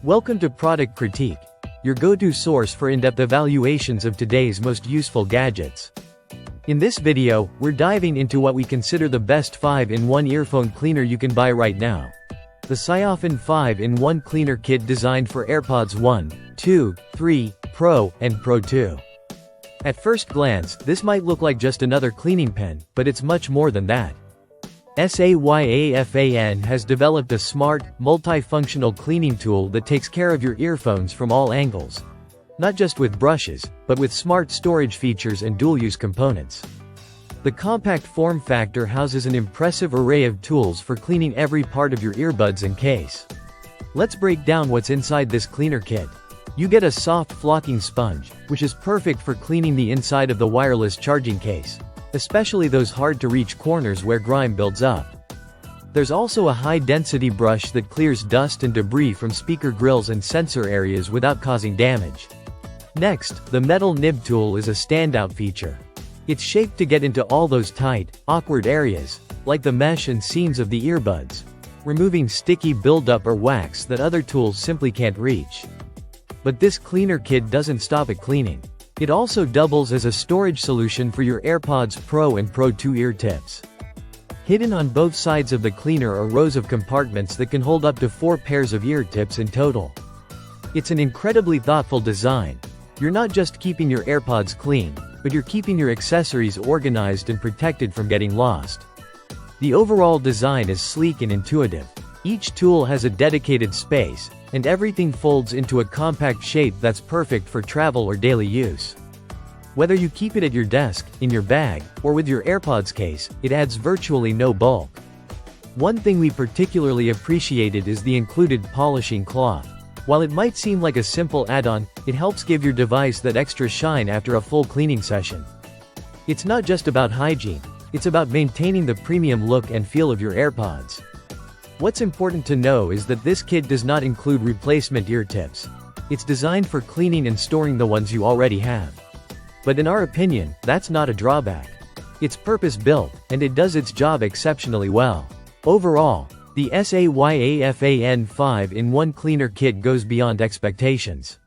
Welcome to Product Critique, your go-to source for in-depth evaluations of today's most useful gadgets. In this video, we're diving into what we consider the best 5-in-1 earphone cleaner you can buy right now. The SAYAFAN 5-in-1 cleaner kit designed for AirPods 1, 2, 3, Pro, and Pro 2. At first glance, this might look like just another cleaning pen, but it's much more than that. SAYAFAN has developed a smart, multifunctional cleaning tool that takes care of your earphones from all angles. Not just with brushes, but with smart storage features and dual-use components. The compact form factor houses an impressive array of tools for cleaning every part of your earbuds and case. Let's break down what's inside this cleaner kit. You get a soft flocking sponge, which is perfect for cleaning the inside of the wireless charging case, especially those hard-to-reach corners where grime builds up. There's also a high-density brush that clears dust and debris from speaker grills and sensor areas without causing damage. Next, the metal nib tool is a standout feature. It's shaped to get into all those tight, awkward areas, like the mesh and seams of the earbuds, removing sticky buildup or wax that other tools simply can't reach. But this cleaner kit doesn't stop at cleaning. It also doubles as a storage solution for your AirPods Pro and Pro 2 ear tips. Hidden on both sides of the cleaner are rows of compartments that can hold up to 4 pairs of ear tips in total. It's an incredibly thoughtful design. You're not just keeping your AirPods clean, but you're keeping your accessories organized and protected from getting lost. The overall design is sleek and intuitive. Each tool has a dedicated space, and everything folds into a compact shape that's perfect for travel or daily use. Whether you keep it at your desk, in your bag, or with your AirPods case, it adds virtually no bulk. One thing we particularly appreciated is the included polishing cloth. While it might seem like a simple add-on, it helps give your device that extra shine after a full cleaning session. It's not just about hygiene, it's about maintaining the premium look and feel of your AirPods. What's important to know is that this kit does not include replacement ear tips. It's designed for cleaning and storing the ones you already have. But in our opinion, that's not a drawback. It's purpose-built, and it does its job exceptionally well. Overall, the SAYAFAN 5-in-1 cleaner kit goes beyond expectations.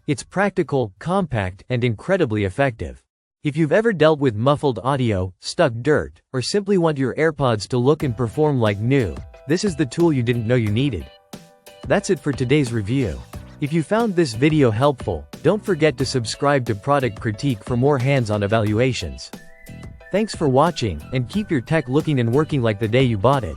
It's practical, compact, and incredibly effective. If you've ever dealt with muffled audio, stuck dirt, or simply want your AirPods to look and perform like new, this is the tool you didn't know you needed. That's it for today's review. If you found this video helpful, don't forget to subscribe to Product Critique for more hands-on evaluations. Thanks for watching, and keep your tech looking and working like the day you bought it.